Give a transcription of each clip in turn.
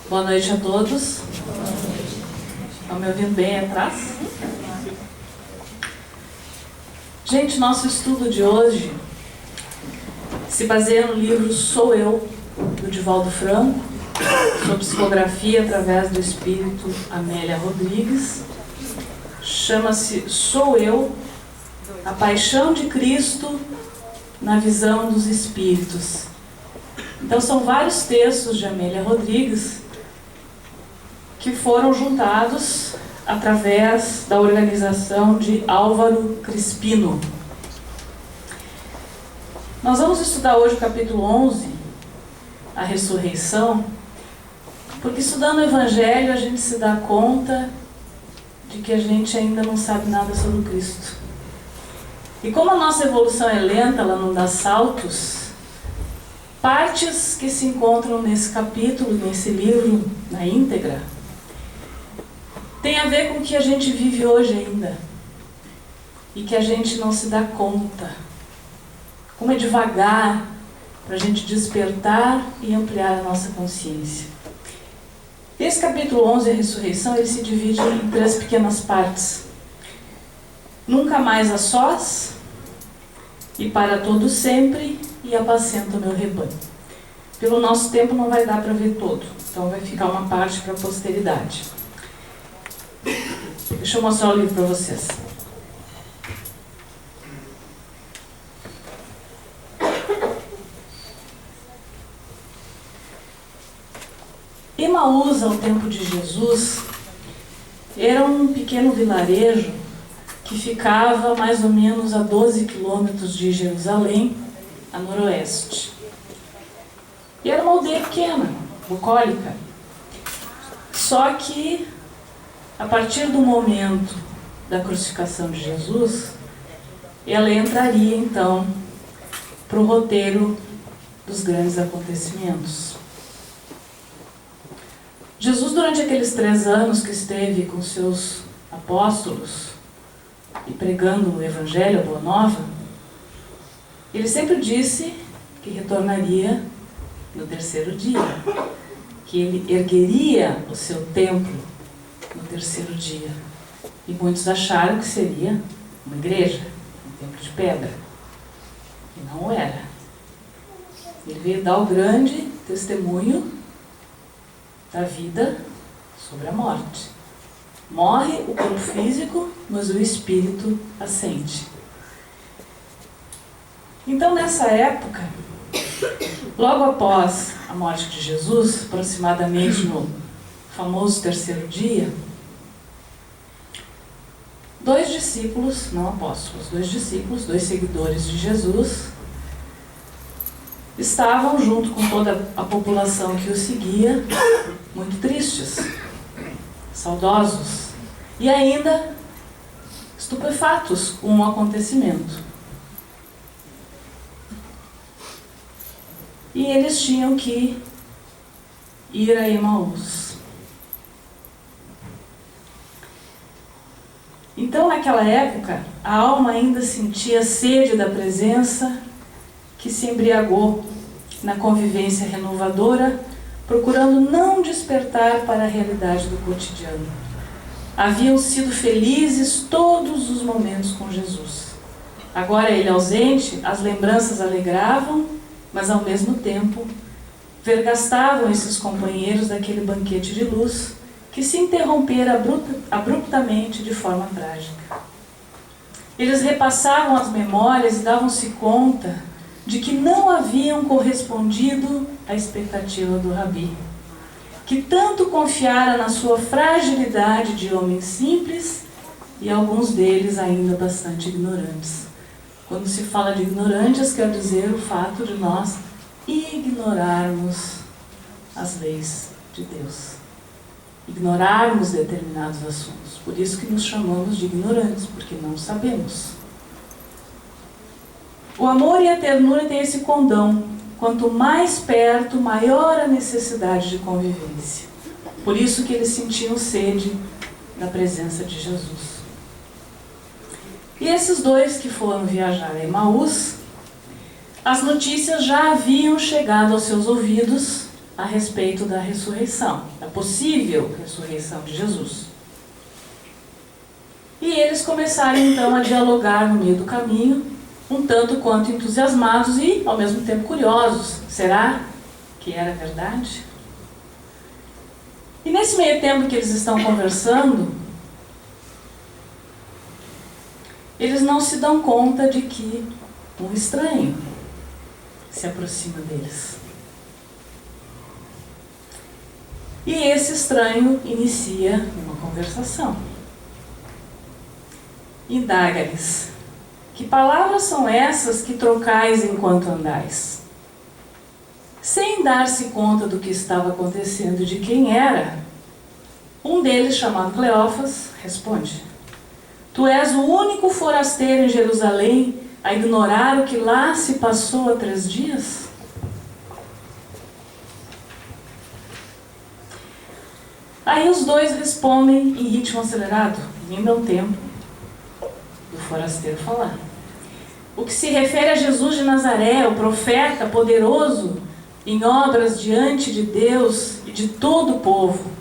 Boa noite a todos. Estão me ouvindo bem aí atrás? Gente, nosso estudo de hoje se baseia no livro Sou Eu, do Divaldo Franco, sobre psicografia através do espírito Amélia Rodrigues. Chama-se Sou Eu, a paixão de Cristo na visão dos espíritos. Então são vários textos de Amélia Rodrigues que foram juntados através da organização de Álvaro Crispino. Nós vamos estudar hoje o capítulo 11, a ressurreição, porque estudando o Evangelho a gente se dá conta de que a gente ainda não sabe nada sobre Cristo. E como a nossa evolução é lenta, ela não dá saltos, partes que se encontram nesse capítulo, nesse livro, na íntegra, tem a ver com o que a gente vive hoje ainda e que a gente não se dá conta. Como é devagar para a gente despertar e ampliar a nossa consciência. Esse capítulo 11, a ressurreição, ele se divide em 3 pequenas partes. Nunca mais a sós, e para todo sempre, e apacenta o meu rebanho. Pelo nosso tempo não vai dar para ver todo, então vai ficar uma parte para a posteridade. Deixa eu mostrar o livro para vocês. Emaús, ao tempo de Jesus, era um pequeno vilarejo que ficava mais ou menos a 12 quilômetros de Jerusalém, a noroeste. E era uma aldeia pequena, bucólica. Só que, a partir do momento da crucificação de Jesus, ela entraria então para o roteiro dos grandes acontecimentos. Jesus, durante aqueles 3 anos que esteve com seus apóstolos e pregando o Evangelho, a Boa Nova, ele sempre disse que retornaria no 3º dia, que ele ergueria o seu templo no 3º dia. E muitos acharam que seria uma igreja, um templo de pedra. E não era. Ele veio dar o grande testemunho da vida sobre a morte. Morre o corpo físico, mas o espírito ascende. Então, nessa época, logo após a morte de Jesus, aproximadamente no famoso 3º dia, 2 discípulos, não apóstolos, 2 discípulos, 2 seguidores de Jesus, estavam junto com toda a população que o seguia, muito tristes, saudosos e ainda estupefatos com um acontecimento. E eles tinham que ir a Emaús. Então, naquela época, a alma ainda sentia sede da presença, que se embriagou na convivência renovadora, procurando não despertar para a realidade do cotidiano. Haviam sido felizes todos os momentos com Jesus. Agora ele ausente, as lembranças alegravam, mas ao mesmo tempo vergastavam esses companheiros daquele banquete de luz que se interrompera abruptamente de forma trágica. Eles repassavam as memórias e davam-se conta de que não haviam correspondido à expectativa do Rabi, que tanto confiara na sua fragilidade de homens simples e alguns deles ainda bastante ignorantes. Quando se fala de ignorantes, quer dizer o fato de nós ignorarmos as leis de Deus, ignorarmos determinados assuntos. Por isso que nos chamamos de ignorantes, porque não sabemos. O amor e a ternura têm esse condão. Quanto mais perto, maior a necessidade de convivência. Por isso que eles sentiam sede da presença de Jesus. E esses 2 que foram viajar a Emaús, as notícias já haviam chegado aos seus ouvidos a respeito da ressurreição, da possível ressurreição de Jesus. E eles começaram então a dialogar no meio do caminho, um tanto quanto entusiasmados e ao mesmo tempo curiosos. Será que era verdade? E nesse meio tempo que eles estão conversando, eles não se dão conta de que um estranho se aproxima deles. E esse estranho inicia uma conversação. Indaga-lhes: que palavras são essas que trocais enquanto andais? Sem dar-se conta do que estava acontecendo e de quem era, um deles, chamado Cleófas, responde: tu és o único forasteiro em Jerusalém a ignorar o que lá se passou há 3 dias? Aí os dois respondem em ritmo acelerado, nem dão tempo do forasteiro falar. O que se refere a Jesus de Nazaré, o profeta poderoso em obras diante de Deus e de todo o povo.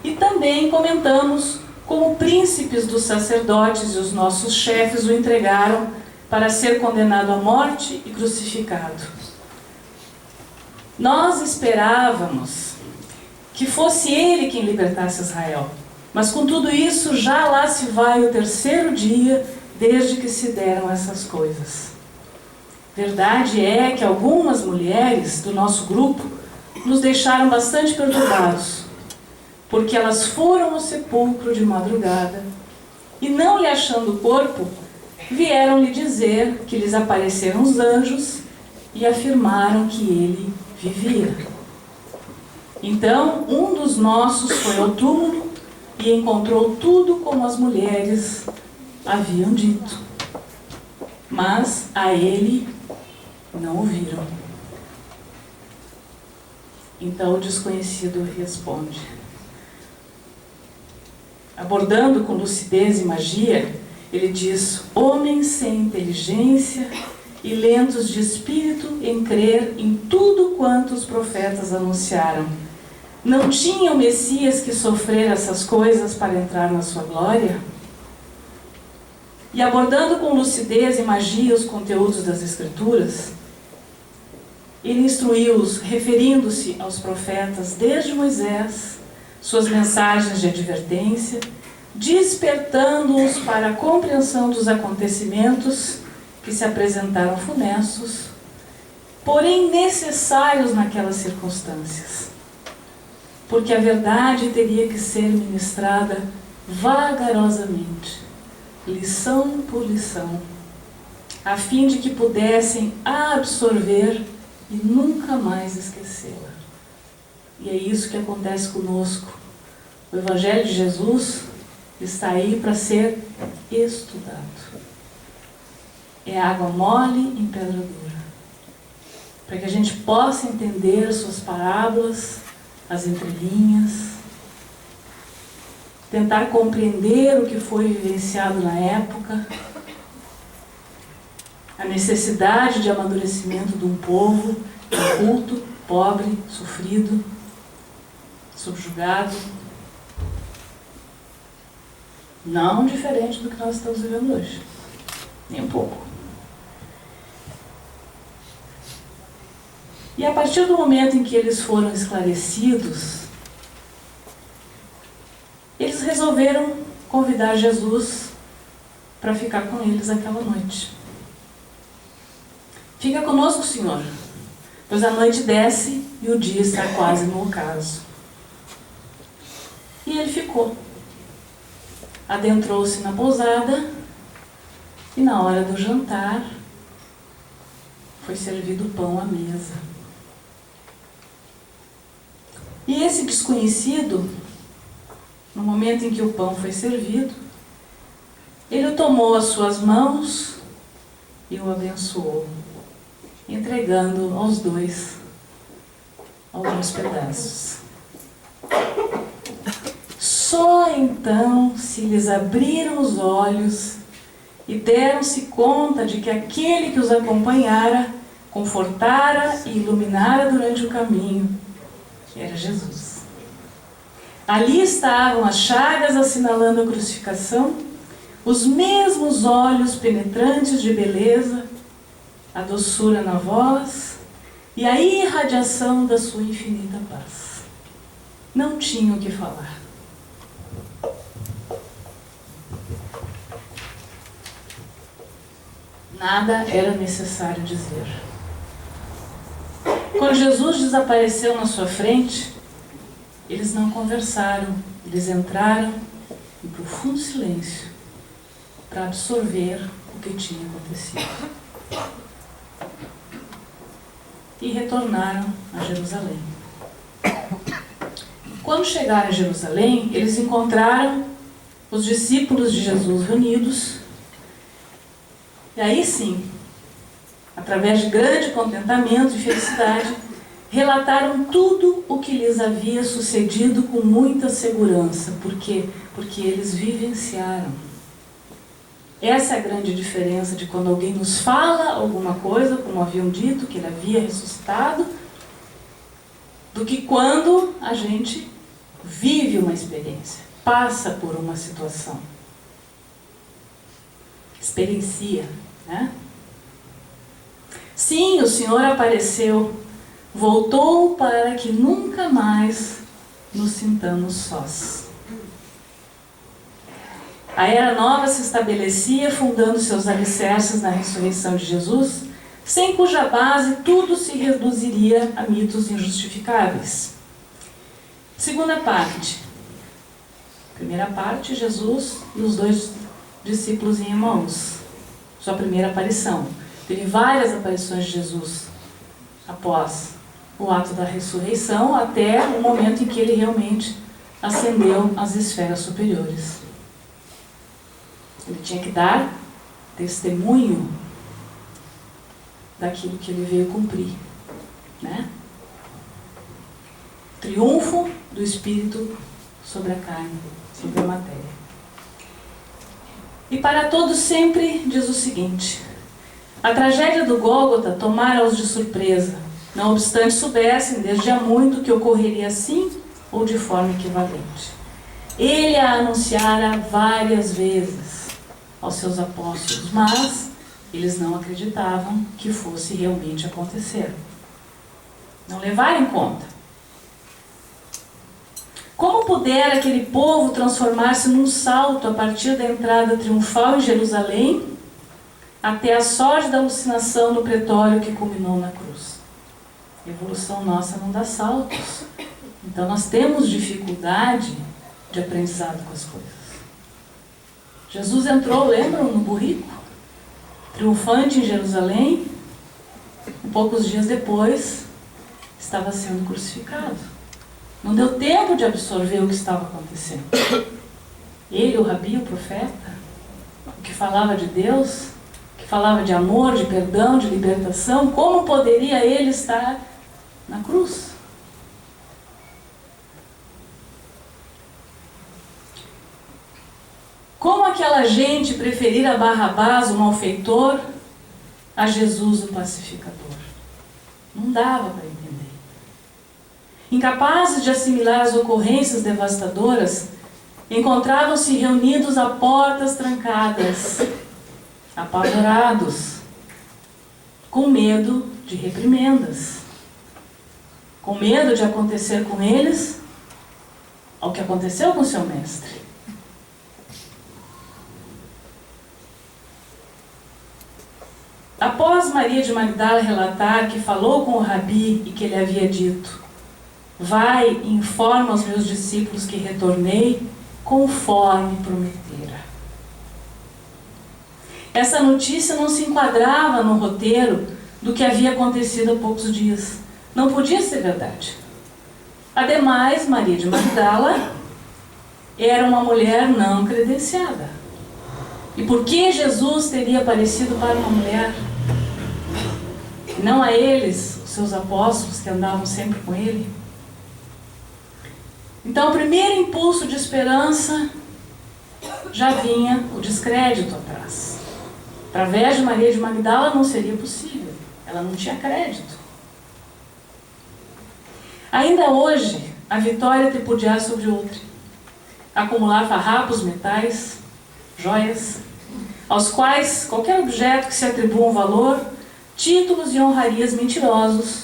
E também comentamos como príncipes dos sacerdotes e os nossos chefes o entregaram para ser condenado à morte e crucificado. Nós esperávamos que fosse ele quem libertasse Israel, mas com tudo isso já lá se vai o 3º dia desde que se deram essas coisas. Verdade é que algumas mulheres do nosso grupo nos deixaram bastante perturbados, porque elas foram ao sepulcro de madrugada e, não lhe achando o corpo, vieram lhe dizer que lhes apareceram os anjos e afirmaram que ele vivia. Então, um dos nossos foi ao túmulo e encontrou tudo como as mulheres haviam dito, mas a ele não o viram. Então o desconhecido responde, abordando com lucidez e magia, ele diz: homens sem inteligência e lentos de espírito em crer em tudo quanto os profetas anunciaram. Não tinha o Messias que sofrer essas coisas para entrar na sua glória? E abordando com lucidez e magia os conteúdos das Escrituras, ele instruiu-os, referindo-se aos profetas desde Moisés, suas mensagens de advertência, despertando-os para a compreensão dos acontecimentos que se apresentaram funestos, porém necessários naquelas circunstâncias, porque a verdade teria que ser ministrada vagarosamente, lição por lição, a fim de que pudessem absorver e nunca mais esquecê-la. E é isso que acontece conosco. O Evangelho de Jesus está aí para ser estudado. É água mole em pedra dura, para que a gente possa entender suas parábolas, as entrelinhas, tentar compreender o que foi vivenciado na época, a necessidade de amadurecimento de um povo inculto, pobre, sofrido, subjugado. Não diferente do que nós estamos vivendo hoje, nem um pouco. E a partir do momento em que eles foram esclarecidos, eles resolveram convidar Jesus para ficar com eles aquela noite. Fica conosco, Senhor, pois a noite desce e o dia está quase no ocaso. E ele ficou. Adentrou-se na pousada e na hora do jantar foi servido pão à mesa. E esse desconhecido, no momento em que o pão foi servido, ele o tomou às suas mãos e o abençoou, entregando aos dois alguns pedaços. Só então se lhes abriram os olhos e deram-se conta de que aquele que os acompanhara, confortara e iluminara durante o caminho, Era Jesus. Ali estavam as chagas assinalando a crucificação, os mesmos olhos penetrantes de beleza, a doçura na voz e a irradiação da sua infinita paz. Não tinha o que falar. Nada era necessário dizer. Quando Jesus desapareceu na sua frente, eles não conversaram, eles entraram em profundo silêncio para absorver o que tinha acontecido. E retornaram a Jerusalém. Quando chegaram a Jerusalém, eles encontraram os discípulos de Jesus reunidos. E aí sim, através de grande contentamento e felicidade, relataram tudo o que lhes havia sucedido com muita segurança. Por quê? Porque eles vivenciaram. Essa é a grande diferença de quando alguém nos fala alguma coisa, como haviam dito, que ele havia ressuscitado, do que quando a gente vive uma experiência, passa por uma situação. Experiencia, né? Sim, o Senhor apareceu, voltou para que nunca mais nos sintamos sós. A Era Nova se estabelecia fundando seus alicerces na ressurreição de Jesus, sem cuja base tudo se reduziria a mitos injustificáveis. Segunda parte. Primeira parte, Jesus e os 2 discípulos em Emaús. Sua primeira aparição. Teve várias aparições de Jesus após o ato da ressurreição, até o momento em que ele realmente ascendeu às esferas superiores. Ele tinha que dar testemunho daquilo que ele veio cumprir, né? Triunfo do Espírito sobre a carne, sobre a matéria. E para todos sempre diz o seguinte: a tragédia do Gólgota tomara-os de surpresa, não obstante soubessem desde há muito que ocorreria assim ou de forma equivalente. Ele a anunciara várias vezes aos seus apóstolos, mas eles não acreditavam que fosse realmente acontecer. Não levaram em conta. Como pudera aquele povo transformar-se num salto a partir da entrada triunfal em Jerusalém até a sórdida alucinação no pretório que culminou na cruz? A evolução nossa não dá saltos. Então nós temos dificuldade de aprendizado com as coisas. Jesus entrou, lembram, no burrico, triunfante em Jerusalém, e poucos dias depois estava sendo crucificado. Não deu tempo de absorver o que estava acontecendo. Ele, o Rabi, o profeta, o que falava de Deus, que falava de amor, de perdão, de libertação, como poderia ele estar na cruz? Como aquela gente preferira Barrabás, o malfeitor, a Jesus, o pacificador? Não dava para entender. Incapazes de assimilar as ocorrências devastadoras, encontravam-se reunidos a portas trancadas, apavorados, com medo de reprimendas, com medo de acontecer com eles o que aconteceu com seu mestre. Após Maria de Magdala relatar que falou com o Rabi e que ele havia dito: vai e informa aos meus discípulos que retornei conforme prometera. Essa notícia não se enquadrava no roteiro do que havia acontecido há poucos dias. Não podia ser verdade. Ademais, Maria de Magdala era uma mulher não credenciada. E por que Jesus teria aparecido para uma mulher? Não a eles, os seus apóstolos que andavam sempre com ele? Então, o primeiro impulso de esperança já vinha o descrédito atrás. Através de Maria de Magdala não seria possível. Ela não tinha crédito. Ainda hoje, a vitória tripudiar sobre outra, acumular farrapos, metais, joias, aos quais qualquer objeto que se atribua um valor, títulos e honrarias mentirosos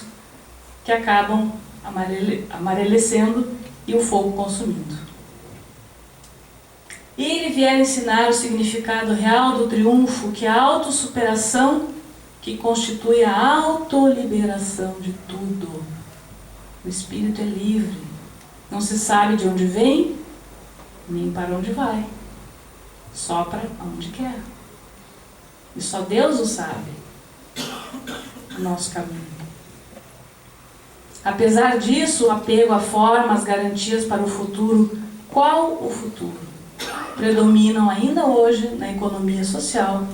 que acabam amarelecendo e o fogo consumindo. E ele vier ensinar o significado real do triunfo, que é a autossuperação, que constitui a autoliberação de tudo. O espírito é livre, não se sabe de onde vem, nem para onde vai, só para onde quer. E só Deus o sabe, o nosso caminho. Apesar disso, o apego à forma, as garantias para o futuro, qual o futuro? Predominam ainda hoje na economia social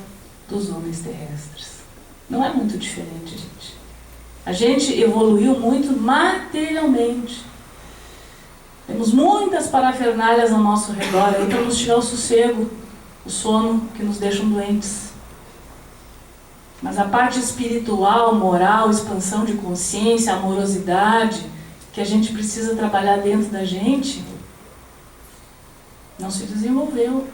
dos homens terrestres. Não é muito diferente, gente. A gente evoluiu muito materialmente. Temos muitas parafernálias ao nosso redor aí para nos tirar o sossego, o sono que nos deixam doentes. Mas a parte espiritual, moral, expansão de consciência, amorosidade, que a gente precisa trabalhar dentro da gente, não se desenvolveu.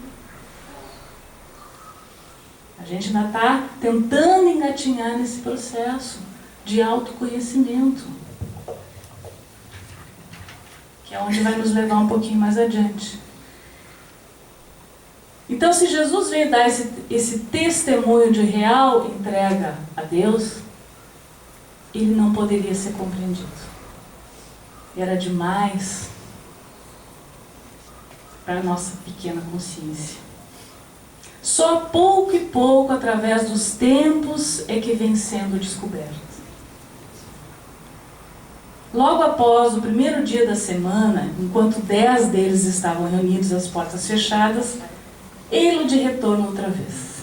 A gente ainda está tentando engatinhar nesse processo de autoconhecimento, que é onde vai nos levar um pouquinho mais adiante. Então, se Jesus veio dar esse testemunho de real entrega a Deus, ele não poderia ser compreendido. Era demais para a nossa pequena consciência. Só pouco e pouco, através dos tempos, é que vem sendo descoberto. Logo após o primeiro dia da semana, enquanto 10 deles estavam reunidos às portas fechadas, ele de retorno outra vez.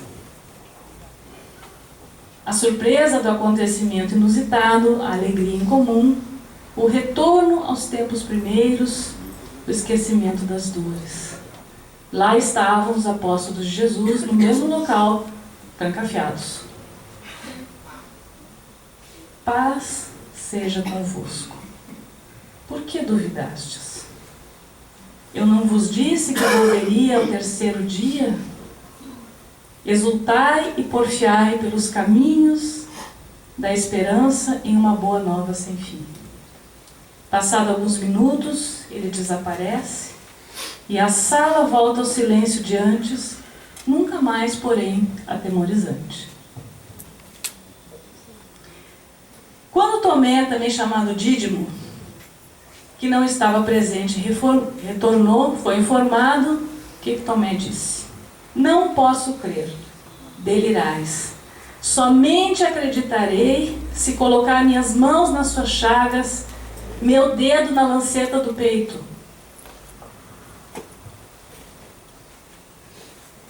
A surpresa do acontecimento inusitado, a alegria incomum, o retorno aos tempos primeiros, o esquecimento das dores. Lá estavam os apóstolos de Jesus, no mesmo local, trancafiados. Paz seja convosco. Por que duvidastes? Eu não vos disse que volveria ao terceiro dia? Exultai e porfiai pelos caminhos da esperança em uma boa nova sem fim. Passado alguns minutos, ele desaparece e a sala volta ao silêncio de antes, nunca mais, porém, atemorizante. Quando Tomé, também chamado Dídimo, que não estava presente, retornou, foi informado, o que Tomé disse? Não posso crer, delirais. Somente acreditarei se colocar minhas mãos nas suas chagas, meu dedo na lanceta do peito.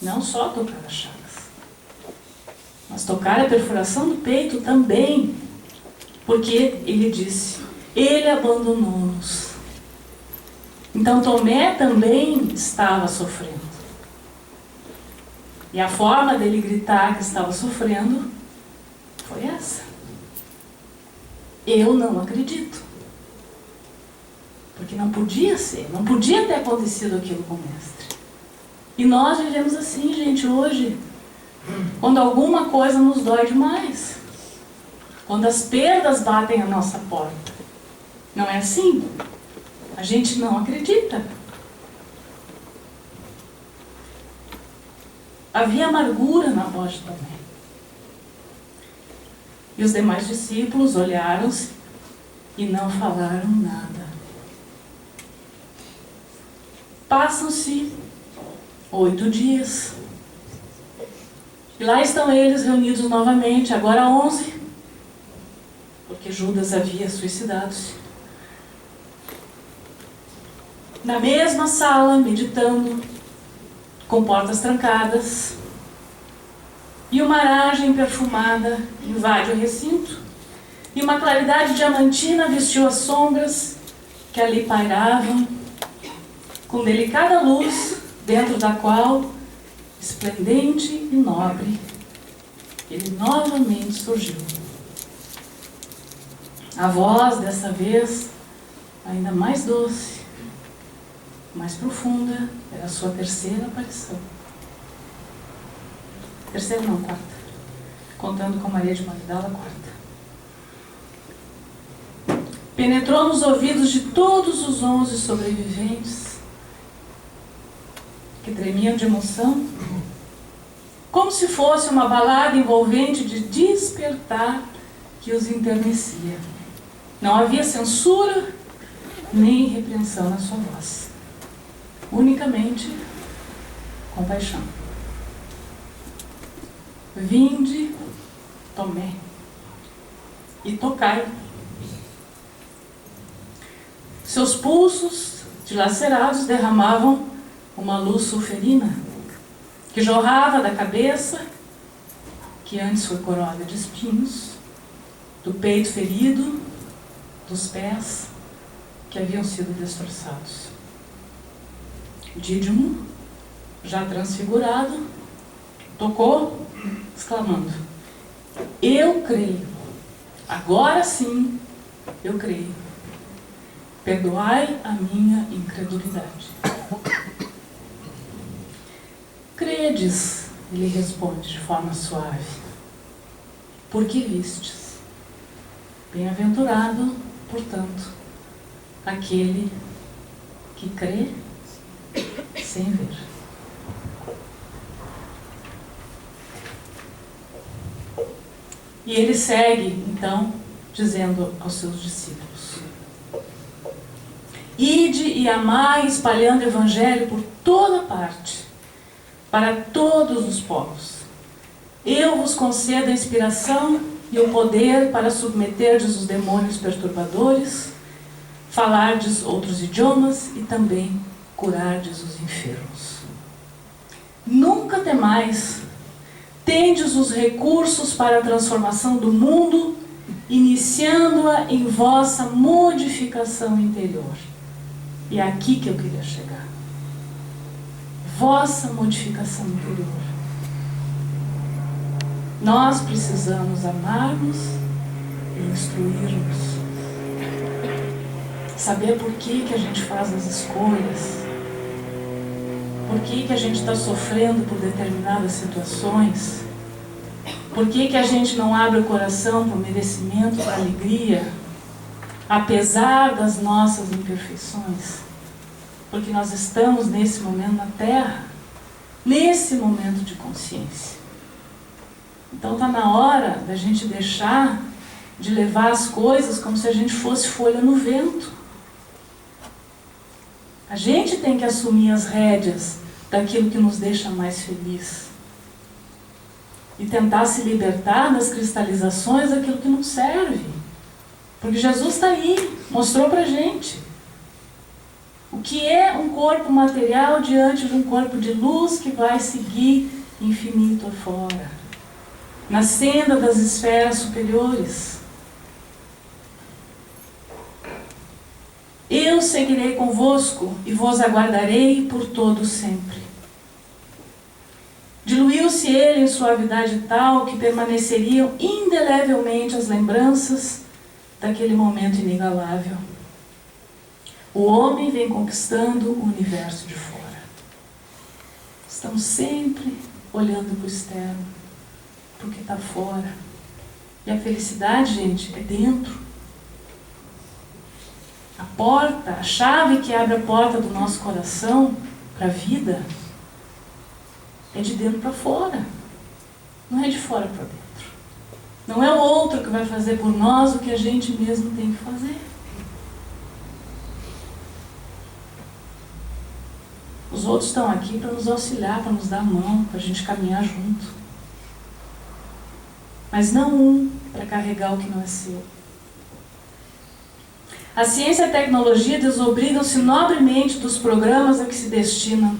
Não só tocar as chagas, mas tocar a perfuração do peito também, porque ele disse, ele abandonou-nos. Então Tomé também estava sofrendo. E a forma dele gritar que estava sofrendo foi essa. Eu não acredito. Porque não podia ser, não podia ter acontecido aquilo com o mestre. E nós vivemos assim, gente, hoje. Quando alguma coisa nos dói demais. Quando as perdas batem à nossa porta. Não é assim? A gente não acredita. Havia amargura na voz de Tomé. E os demais discípulos olharam-se e não falaram nada. Passam-se 8 dias. E lá estão eles reunidos novamente, agora 11, porque Judas havia suicidado-se. Na mesma sala, meditando, com portas trancadas, e uma aragem perfumada invade o recinto, e uma claridade diamantina vestiu as sombras que ali pairavam, com delicada luz, dentro da qual, esplendente e nobre, ele novamente surgiu. A voz, dessa vez, ainda mais doce, mais profunda, era a sua terceira aparição. Terceira não, quarta. Contando com Maria de Magdala, quarta. Penetrou nos ouvidos de todos os 11 sobreviventes, que tremiam de emoção, como se fosse uma balada envolvente de despertar que os enternecia. Não havia censura nem repreensão na sua voz. Unicamente compaixão. Vinde, Tomé, e tocai. Seus pulsos dilacerados derramavam uma luz sulferina que jorrava da cabeça, que antes foi coroada de espinhos, do peito ferido, dos pés que haviam sido destroçados. Dídimo, já transfigurado, tocou, exclamando: eu creio, agora sim eu creio. Perdoai a minha incredulidade. Credes, ele responde de forma suave, porque vistes. Bem-aventurado, portanto, aquele que crê sem ver. E ele segue, então, dizendo aos seus discípulos: ide e amai, espalhando o evangelho por toda parte, para todos os povos. Eu vos concedo a inspiração e o poder para submeterdes os demônios perturbadores, falardes outros idiomas e também curardes os enfermos. Nunca temais, tendes os recursos para a transformação do mundo, iniciando-a em vossa modificação interior. E é aqui que eu queria chegar. Vossa modificação interior. Nós precisamos amar-nos e instruir-nos. Saber por que a gente faz as escolhas. Por que a gente está sofrendo por determinadas situações. Por que a gente não abre o coração para o merecimento, para a alegria, apesar das nossas imperfeições. Porque nós estamos nesse momento na Terra, nesse momento de consciência. Então está na hora da gente deixar de levar as coisas como se a gente fosse folha no vento. A gente tem que assumir as rédeas daquilo que nos deixa mais feliz. E tentar se libertar das cristalizações daquilo que não serve. Porque Jesus está aí, mostrou pra gente. O que é um corpo material diante de um corpo de luz que vai seguir infinito afora, na senda das esferas superiores. Eu seguirei convosco e vos aguardarei por todo sempre. Diluiu-se ele em suavidade tal que permaneceriam indelevelmente as lembranças daquele momento inigualável. O homem vem conquistando o universo de fora. Estamos sempre olhando para o externo, para o que está fora. E a felicidade, gente, é dentro. A porta, a chave que abre a porta do nosso coração para a vida é de dentro para fora. Não é de fora para dentro. Não é o outro que vai fazer por nós o que a gente mesmo tem que fazer. Os outros estão aqui para nos auxiliar, para nos dar a mão, para a gente caminhar junto. Mas não um para carregar o que não é seu. A ciência e a tecnologia desobrigam-se nobremente dos programas a que se destinam.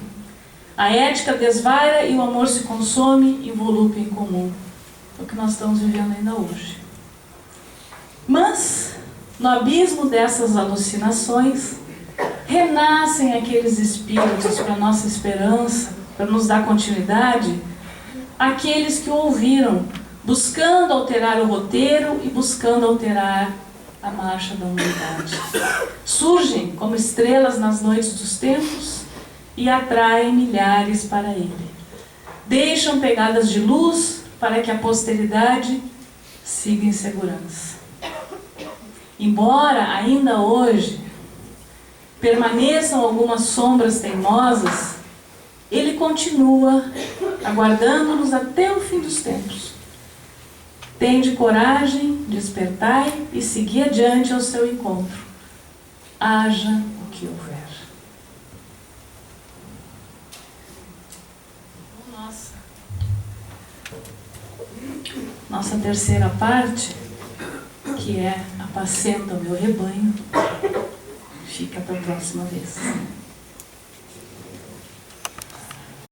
A ética desvaira e o amor se consome em volúpia em comum. É o que nós estamos vivendo ainda hoje. Mas, no abismo dessas alucinações, renascem aqueles espíritos para nossa esperança, para nos dar continuidade, aqueles que o ouviram, buscando alterar o roteiro e buscando alterar a marcha da humanidade. Surgem como estrelas nas noites dos tempos e atraem milhares para ele. Deixam pegadas de luz para que a posteridade siga em segurança. Embora ainda hoje permaneçam algumas sombras teimosas, ele continua aguardando-nos até o fim dos tempos. Tende coragem, despertai e segui adiante ao seu encontro. Haja o que houver. Nossa terceira parte, que é apacenta o meu rebanho, fica para a próxima vez.